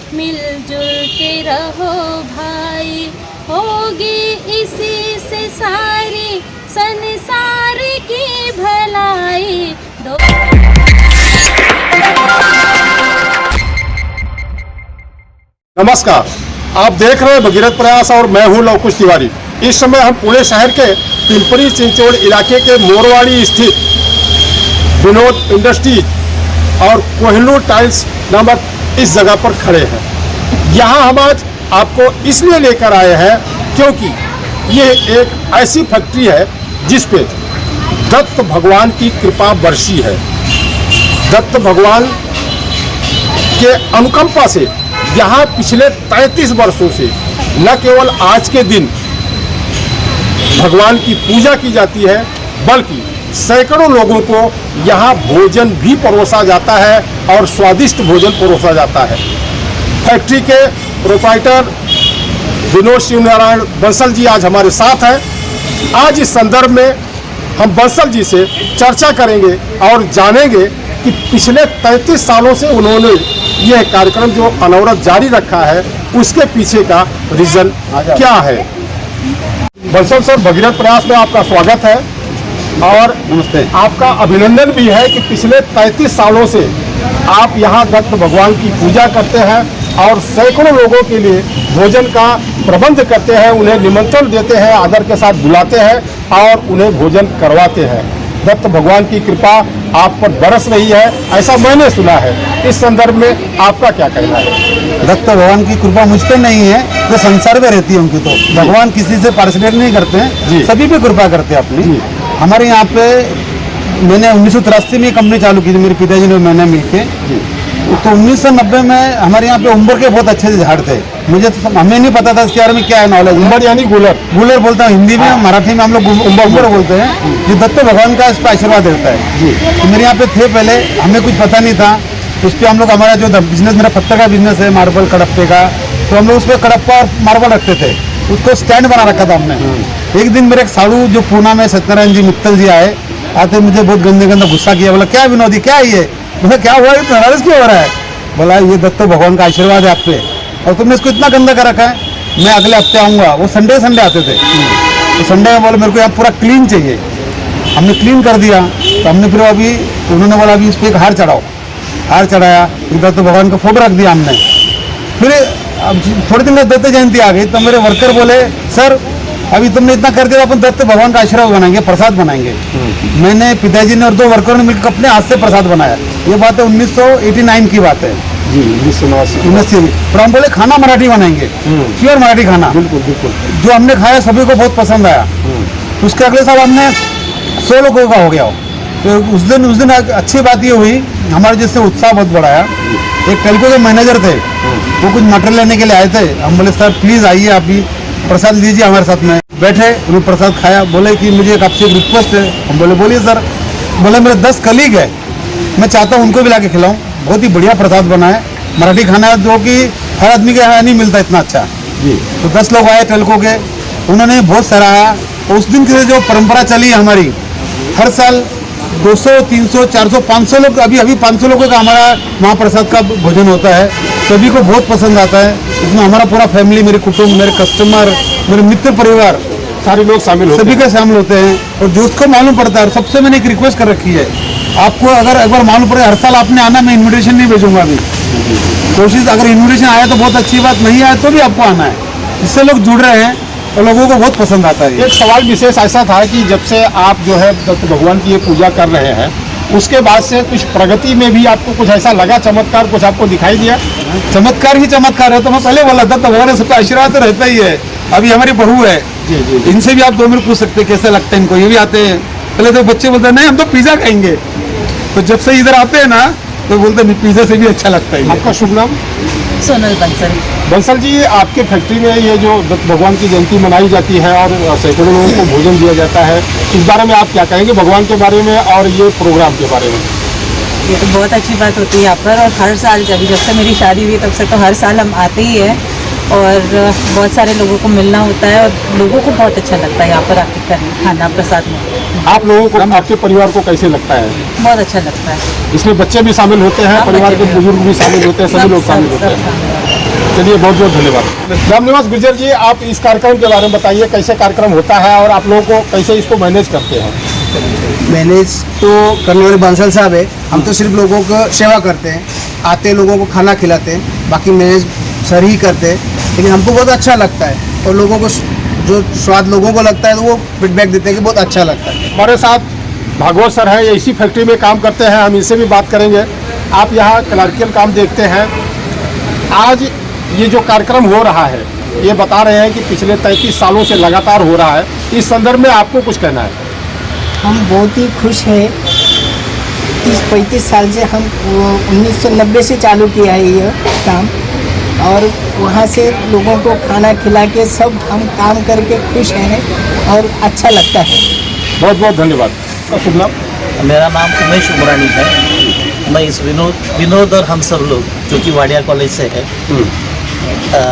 मिलजुल के रहो भाई, होगी इसी से सारी संसार की भलाई। नमस्कार, आप देख रहे हैं भगीरथ प्रयास और मैं हूं लवकुश तिवारी। इस समय हम पुणे शहर के पिंपरी चिंचवड इलाके के मोरवाड़ी स्थित विनोद इंडस्ट्रीज और कोहिनूर टाइल्स नामक इस जगह पर खड़े हैं। यहाँ हम आज आपको इसलिए लेकर आए हैं क्योंकि ये एक ऐसी फैक्ट्री है जिस पे दत्त भगवान की कृपा बरसी है। दत्त भगवान के अनुकंपा से यहाँ पिछले 33 वर्षों से न केवल आज के दिन भगवान की पूजा की जाती है, बल्कि सैकड़ों लोगों को यहाँ भोजन भी परोसा जाता है और स्वादिष्ट भोजन परोसा जाता है। फैक्ट्री के प्रोप्राइटर विनोद शिव नारायण बंसल जी आज हमारे साथ हैं। आज इस संदर्भ में हम बंसल जी से चर्चा करेंगे और जानेंगे कि पिछले 33 सालों से उन्होंने यह कार्यक्रम जो अनवरत जारी रखा है उसके पीछे का रीजन क्या है। बंसल सर, भगीरथ प्रयास में आपका स्वागत है और नमस्ते। आपका अभिनंदन भी है कि पिछले 33 सालों से आप यहाँ दत्त भगवान की पूजा करते हैं और सैकड़ों लोगों के लिए भोजन का प्रबंध करते हैं, उन्हें निमंत्रण देते हैं, आदर के साथ बुलाते हैं और उन्हें भोजन करवाते हैं। दत्त भगवान की कृपा आप पर बरस रही है, ऐसा मैंने सुना है। इस संदर्भ में आपका क्या कहना है? दत्त भगवान की कृपा मुझ पे नहीं है, तो संसार में रहती है उनकी। तो भगवान किसी से पार्सलेट नहीं करते हैं, सभी पे कृपा करते हैं अपनी। हमारे यहाँ पे मैंने 1983 में कंपनी चालू की थी, मेरे पिताजी ने मैंने मिलके। तो 1990 में हमारे यहाँ पे उम्बर के बहुत अच्छे से झाड़ थे। मुझे तो हमें नहीं पता था इसके बारे में क्या है नॉलेज। उम्बर यानी गुलर, गुलर बोलता हूँ हिंदी में, मराठी में हम लोग उम्बर बोलते हैं। जो दत्त भगवान का इस पर आशीर्वाद रहता है। तो मेरे यहाँ पे थे पहले, हमें कुछ पता नहीं था। उस पर हम लोग, हमारा जो बिजनेस, मेरा पत्थर का बिजनेस है, मार्बल कड़प्पे का, तो हम लोग उस पर कड़प्पा और मार्बल रखते थे। उसको स्टैंड बना रखा था हमने। एक दिन मेरे एक साड़ू जो पूना में सत्यनारायण जी मित्तल जी आते मुझे बहुत गंदा गुस्सा किया। बोला क्या विनोदी, क्या है ये? बोला क्या हुआ, नाराज क्यों हो रहा है? बोला ये दत्त भगवान का आशीर्वाद है आप पे और तुमने इसको इतना गंदा कर रखा है। मैं अगले हफ्ते आऊँगा। वो संडे आते थे। तो संडे में बोले मेरे को यहाँ पूरा क्लीन चाहिए। हमने क्लीन कर दिया। तो हमने फिर अभी उन्होंने बोला अभी इस पर एक हार चढ़ाओ। हार चढ़ाया, दत्त भगवान का फोटो रख दिया हमने। फिर अब थोड़े दिन में दत्त जयंती आ गई तो मेरे वर्कर बोले सर अभी तुमने इतना कर दिया, अपन दत्त भगवान का आशीर्वाद बनाएंगे, प्रसाद बनाएंगे। मैंने, पिताजी ने और 2 वर्करों ने मिलकर अपने हाथ से प्रसाद बनाया। ये बात है 1989 की बात है जी, 1989। तो हम बोले खाना मराठी बनाएंगे, प्योर मराठी खाना। बिल्कुल बिल्कुल। जो हमने खाया सभी को बहुत पसंद आया। उसके अगले साल हमने 100 लोगों का हो गया। तो उस दिन अच्छी बात ये हुई, हमारे जिससे उत्साह बहुत बढ़ाया। एक टेल्को के मैनेजर थे, वो कुछ मटेरियल लेने के लिए आए थे। हम बोले सर प्लीज़ आइए, आप भी प्रसाद लीजिए हमारे साथ में। बैठे, उन्होंने प्रसाद खाया। बोले कि मुझे एक आपसे एक रिक्वेस्ट है। हम बोले बोलिए सर। बोले मेरे 10 कलीग है, मैं चाहता हूँ उनको भी ला के खिलाऊँ। बहुत ही बढ़िया प्रसाद बना है, मराठी खाना है, जो कि हर आदमी के यहाँ नहीं मिलता इतना अच्छा जी। तो 10 लोग आए टेल्को के, उन्होंने बहुत सराहा। उस दिन की जो परंपरा चली है हमारी, हर साल 200, 300, 400, 500 लोग, अभी 500 लोगों का हमारा महाप्रसाद का भोजन होता है। सभी को बहुत पसंद आता है। इसमें हमारा पूरा फैमिली, मेरे कुटुंब, मेरे कस्टमर, मेरे मित्र परिवार, सारे लोग शामिल होते हैं। सभी का शामिल होते हैं। और जो उसको मालूम पड़ता है, और सबसे मैंने एक रिक्वेस्ट कर रखी है, आपको अगर एक बार मालूम पड़े हर साल आपने आना, मैं इन्विटेशन नहीं भेजूंगा अभी। कोशिश, अगर इन्विटेशन आया तो बहुत अच्छी बात, नहीं आया तो भी आपको आना है। इससे लोग जुड़ रहे हैं और लोगों को बहुत पसंद आता है। एक सवाल विशेष ऐसा था कि जब से आप जो है दत्त भगवान की ये पूजा कर रहे हैं, उसके बाद से कुछ प्रगति में भी आपको कुछ ऐसा लगा, चमत्कार कुछ आपको दिखाई दिया? चमत्कार ही चमत्कार है। तो मैं पहले बोला दत्त भगवान सबका आशीर्वाद तो रहता ही है। अभी हमारी बहू है, इनसे भी आप 2 मिनट पूछ सकते हैं कैसे लगता है इनको। ये भी आते हैं, पहले तो बच्चे बोलते हैं नहीं हम तो पिज्जा खाएंगे। तो जब से इधर आते हैं ना तो बोलते हैं पिज्जा से भी अच्छा लगता है। आपका शुभ नाम? सोनल बंसल। बंसल जी, आपके फैक्ट्री में ये जो दत्त भगवान की जयंती मनाई जाती है और सैकड़ों लोगों को भोजन दिया जाता है, इस बारे में आप क्या कहेंगे, भगवान के बारे में और ये प्रोग्राम के बारे में? ये तो बहुत अच्छी बात होती है यहाँ पर। और हर साल, जब से मेरी शादी हुई तब से तो हर साल हम आते ही हैं और बहुत सारे लोगों को मिलना होता है और लोगों को बहुत अच्छा लगता है यहाँ पर आके खाना प्रसाद में। आप लोगों को, आपके परिवार को कैसे लगता है? बहुत अच्छा लगता है। इसमें बच्चे भी शामिल होते हैं, परिवार के बुजुर्ग भी शामिल होते हैं, सभी लोग शामिल होते हैं। चलिए बहुत बहुत धन्यवाद। रामनिवास गुर्जर जी, आप इस कार्यक्रम के बारे में बताइए, कैसे कार्यक्रम होता है और आप लोगों को कैसे इसको मैनेज करते हैं? मैनेज तो करने वाले बांसल साहब है, हम तो सिर्फ लोगों को सेवा करते हैं, आते लोगों को खाना खिलाते हैं, बाकी मैनेज सर ही करते हैं। लेकिन हमको बहुत अच्छा लगता है और लोगों को जो स्वाद लोगों को लगता है तो वो फीडबैक देते हैं कि बहुत अच्छा लगता है। हमारे साथ भागवत सर हैं, ये इसी फैक्ट्री में काम करते हैं, हम इनसे भी बात करेंगे। आप यहाँ क्लर्कियल काम देखते हैं, आज ये जो कार्यक्रम हो रहा है ये बता रहे हैं कि पिछले 33 सालों से लगातार हो रहा है, इस संदर्भ में आपको कुछ कहना है? हम बहुत ही खुश हैं। 30-35 साल से हम 1990 से चालू किया है ये काम, और वहाँ से लोगों को खाना खिला के सब हम काम करके खुश हैं और अच्छा लगता है। बहुत बहुत धन्यवाद। शुभ नाम? मेरा नाम उमेश उमरानी है। मैं इस विनोद और हम सब लोग जो कि वाडिया कॉलेज से है,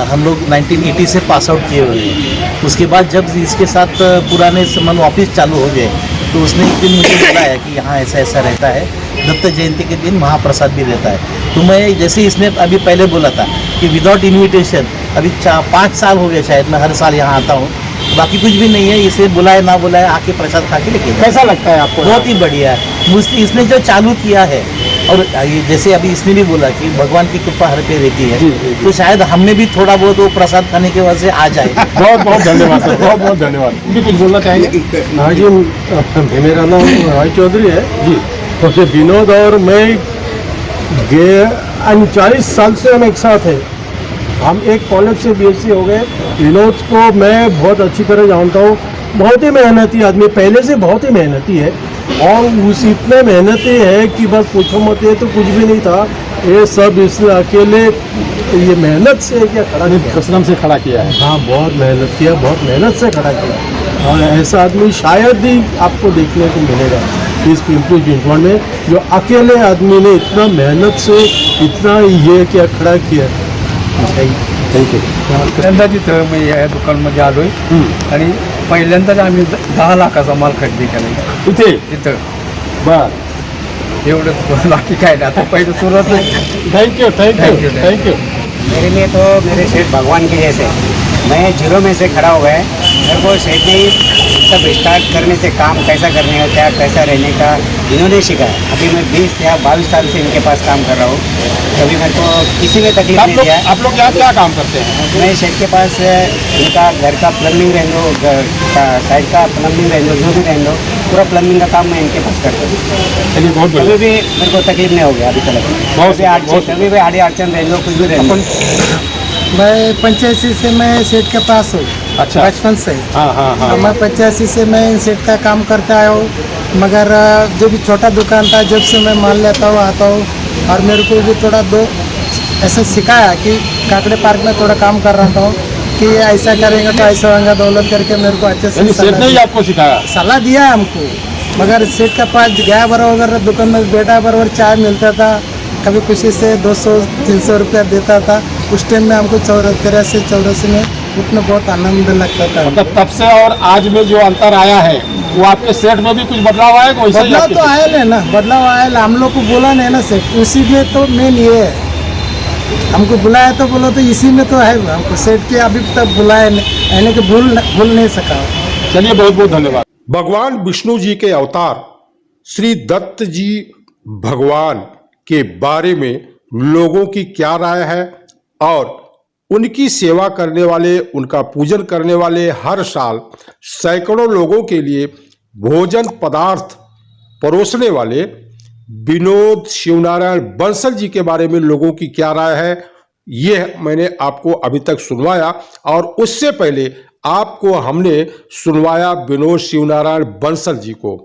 हम लोग 1980 से पास आउट किए हुए हैं। उसके बाद जब इसके साथ पुराने मन ऑफिस चालू हो गए तो उसने एक दिन मुझे बताया कि यहाँ ऐसा ऐसा रहता है, दत्त जयंती के दिन महाप्रसाद भी रहता है। तो मैं जैसे इसने अभी पहले बोला था कि विदाउट इन्विटेशन अभी 5 साल हो गए शायद मैं हर साल यहाँ आता हूँ, बाकी कुछ भी नहीं है, इसे बुलाए ना बुलाए आके प्रसाद खा के लेके। कैसा लगता है आपको? बहुत ही बढ़िया है। मुझसे इसने जो चालू किया है, और ये जैसे अभी इसने भी बोला कि भगवान की कृपा हर पे रहती है, तो शायद हमने भी थोड़ा बहुत वो प्रसाद खाने के वजह से आ जाए। बहुत बहुत धन्यवाद सर, बहुत बहुत धन्यवाद। भी कुछ बोलना चाहेंगे? हाँ जी, मेरा नाम राय चौधरी है जी। तो विनोद और मैं 40 साल से हम एक साथ हैं। हम एक कॉलेज से बीएससी हो गए। विनोद को मैं बहुत अच्छी तरह जानता हूँ, बहुत ही मेहनती आदमी, पहले से बहुत ही मेहनती है, और उस इतने मेहनती है कि बस पूछो मत, ये तो कुछ भी नहीं था, ये सब इसने अकेले ये मेहनत से क्या खड़ा नहीं, कसम से खड़ा किया है। हाँ, बहुत मेहनत किया, बहुत मेहनत से खड़ा किया, और ऐसा आदमी शायद ही आपको देखने को मिलेगा इस पिंपरी चिंचवड में, जो अकेले आदमी ने इतना मेहनत से इतना ये क्या खड़ा किया। Thank you. पहिल्यांदा तिथं मी या दुकानमध्ये आलो आहे आणि पहिल्यांदाच आम्ही 10 लाखाचा माल खरेदी केला इथे इथं। बर, एवढंच, बाकी काय नाही, आता पहिलं सुरुवात नाही। Thank you thank you thank you. मेरे लिए तो मेरे सेठ भगवान के जैसे, मैं जीरो में से खड़ा हुआ है, मेरे को सेठ ने सब स्टार्ट करने से काम कैसा करने का, क्या कैसा रहने का इन्होंने सिखाया। अभी मैं 20 या 22 साल से इनके पास काम कर रहा हूँ, कभी मेरे को किसी में तकलीफ नहीं दिया। आप लोग यहाँ क्या काम करते हैं? मैं सेठ के पास इनका घर का प्लम्बिंग रहने दो, साइड का प्लम्बिंग रहने दो, जो भी रहने दो, पूरा प्लम्बिंग का काम मैं इनके पास करता हूँ। चलिए बहुत कभी बढ़िया। भी मेरे को तकलीफ नहीं हो गया अभी तक। कभी भी आड़ी अड़चन रहने दो, कुछ भी रहने दो। मैं 85 से मैं सेठ के पास हूँ, अच्छा। बचपन से। हाँ हाँ हाँ। मैं 85 से मैं इन सेठ का काम करता आया हूँ, मगर जो भी छोटा दुकान था जब से मैं मान लेता हूँ आता हूँ, और मेरे को भी थोड़ा ऐसे सिखाया कि काकड़े पार्क में थोड़ा काम कर रहा था कि ऐसा करेंगे तो ऐसा होगा, दौलत करके मेरे को अच्छे से सेठ ने ही आपको सिखाया? सलाह दिया हमको, मगर सेठ के पास गया बराबर दुकान में बैठा बराबर चाय मिलता था, कभी खुशी से 200-300 रुपया देता था। उस टाइम में हमको 83-84 में उतना बहुत आनंद लगता था। मतलब तब से और आज में जो अंतर आया है वो आपके सेठ में भी कुछ बदलाव आया? कोई बदलाव तो आया है ना, बदलाव आया, हम लोग को बोला नहीं ना सेठ, उसी में तो मेन ये है, हमको बुलाया तो बोलो तो इसी में तो है, हमको सेठ के अभी तक बुलाया नहीं कि भूल नहीं सका। चलिए बहुत बहुत धन्यवाद। भगवान विष्णु जी के अवतार श्री दत्त जी भगवान के बारे में लोगों की क्या राय है, और उनकी सेवा करने वाले, उनका पूजन करने वाले हर साल सैकड़ों लोगों के लिए भोजन पदार्थ परोसने वाले विनोद शिवनारायण बंसल जी के बारे में लोगों की क्या राय है, यह मैंने आपको अभी तक सुनवाया। और उससे पहले आपको हमने सुनवाया विनोद शिवनारायण बंसल जी को।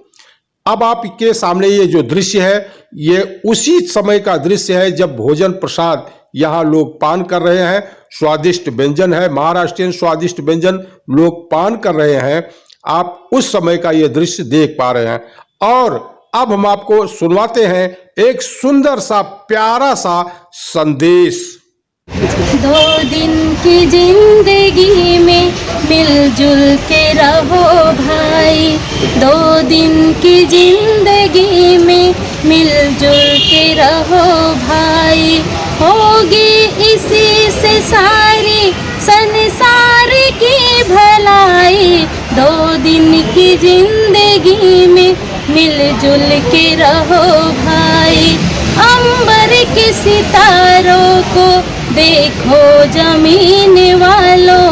अब आपके सामने ये जो दृश्य है, ये उसी समय का दृश्य है जब भोजन प्रसाद यहाँ लोग पान कर रहे हैं। स्वादिष्ट व्यंजन है, महाराष्ट्रीयन स्वादिष्ट व्यंजन लोग पान कर रहे हैं। आप उस समय का ये दृश्य देख पा रहे हैं। और अब हम आपको सुनवाते हैं एक सुंदर सा प्यारा सा संदेश। 2 दिन की जिंदगी में मिलजुल के रहो भाई, 2 दिन की जिंदगी में मिलजुल के रहो भाई, होगी इसी से सारी संसार की भलाई। 2 दिन की जिंदगी में मिलजुल के रहो भाई। अंबर के सितारों को देखो जमीन वालों,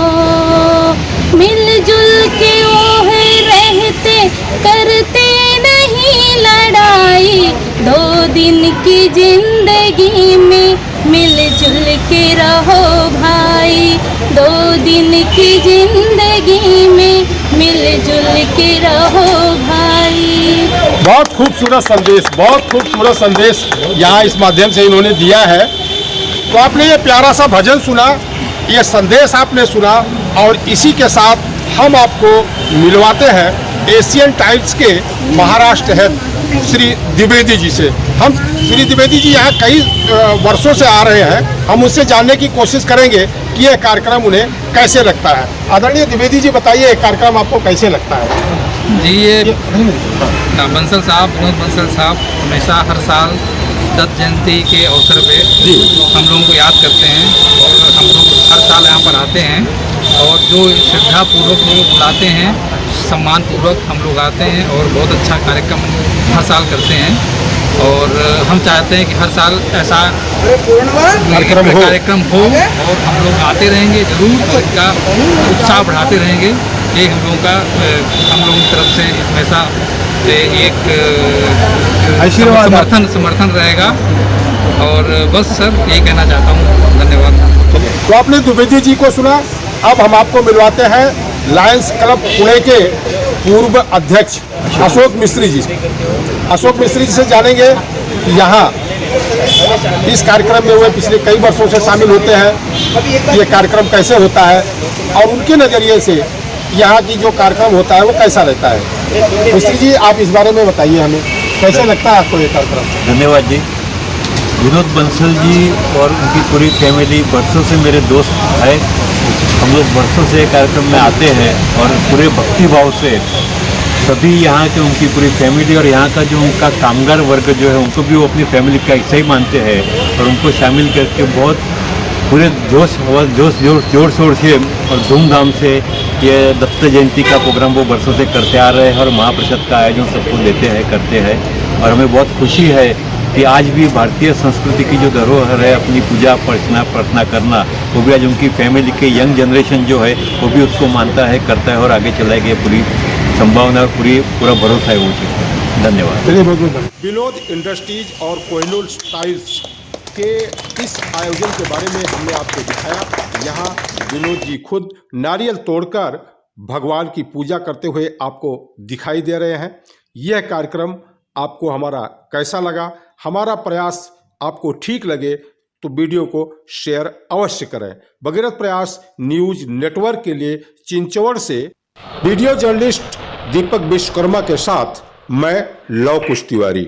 मिलजुल के वो है रहते करते नहीं लड़ाई। 2 दिन की जिंदगी में मिलजुल के रहो भाई। 2 दिन की जिंदगी में मिलजुल के रहो भाई। बहुत खूबसूरत संदेश, बहुत खूबसूरत संदेश यहाँ इस माध्यम से इन्होंने दिया है। तो आपने ये प्यारा सा भजन सुना, ये संदेश आपने सुना, और इसी के साथ हम आपको मिलवाते हैं एशियन टाइम्स के महाराष्ट्र हेड श्री द्विवेदी जी से। हम श्री द्विवेदी जी यहाँ कई वर्षों से आ रहे हैं, हम उससे जानने की कोशिश करेंगे कि यह कार्यक्रम उन्हें कैसे लगता है। आदरणीय द्विवेदी जी, बताइए ये कार्यक्रम आपको कैसे लगता है? जी, ये बंसल साहब, विनोद बंसल साहब हमेशा हर साल दत्त जयंती के अवसर पे हम लोगों को याद करते हैं और हम लोग हर साल यहाँ पर आते हैं और जो श्रद्धापूर्वक लोग बुलाते हैं, सम्मानपूर्वक हम लोग आते हैं और बहुत अच्छा कार्यक्रम हर साल करते हैं। और हम चाहते हैं कि हर साल ऐसा कार्यक्रम हो और हम लोग आते रहेंगे जरूर और इनका उत्साह बढ़ाते रहेंगे। ये हम लोगों की तरफ से हमेशा एक समर्थन रहेगा। और बस सर यही कहना चाहता हूँ, धन्यवाद। तो आपने द्विवेदी जी को सुना, अब हम आपको मिलवाते हैं लायंस क्लब पुणे के पूर्व अध्यक्ष अशोक मिस्त्री जी। अशोक मिस्त्री जी से जानेंगे कि यहाँ इस कार्यक्रम में वे पिछले कई वर्षों से शामिल होते हैं, ये कार्यक्रम कैसे होता है और उनके नज़रिए से यहाँ की जो कार्यक्रम होता है वो कैसा रहता है। मिस्त्री जी, आप इस बारे में बताइए हमें, कैसे लगता है आपको ये कार्यक्रम? धन्यवाद जी। विनोद बंसल जी और उनकी पूरी फैमिली वर्षों से मेरे दोस्त है। हम लोग वर्षों से कार्यक्रम में आते हैं और पूरे भक्ति भाव से सभी यहाँ के, उनकी पूरी फैमिली और यहाँ का जो उनका कामगार वर्ग जो है उनको भी वो अपनी फैमिली का हिस्सा ही मानते हैं और उनको शामिल करके बहुत पूरे जोर शोर से और धूमधाम से ये दत्त जयंती का प्रोग्राम वो वर्षों से करते आ रहे हैं और महाप्रसाद का आयोजन सबको देते हैं, करते हैं। और हमें बहुत खुशी है कि आज भी भारतीय संस्कृति की जो धरोहर है, अपनी पूजा प्रार्थना करना, वो भी आज उनकी फैमिली के यंग जनरेशन जो है वो भी उसको मानता है, करता है और आगे चलाएगी। पूरी संभावना और पूरा भरोसा है वो चीज़। धन्यवाद। विनोद इंडस्ट्रीज और कोहिनूर स्टाइल्स के इस आयोजन के बारे में हमने आपको दिखाया। यहाँ विनोद जी खुद नारियल तोड़कर भगवान की पूजा करते हुए आपको दिखाई दे रहे हैं। यह कार्यक्रम आपको हमारा कैसा लगा? हमारा प्रयास आपको ठीक लगे तो वीडियो को शेयर अवश्य करें। भगीरथ प्रयास न्यूज नेटवर्क के लिए चिंचवड़ से वीडियो जर्नलिस्ट दीपक विश्वकर्मा के साथ मैं लव कुश तिवारी।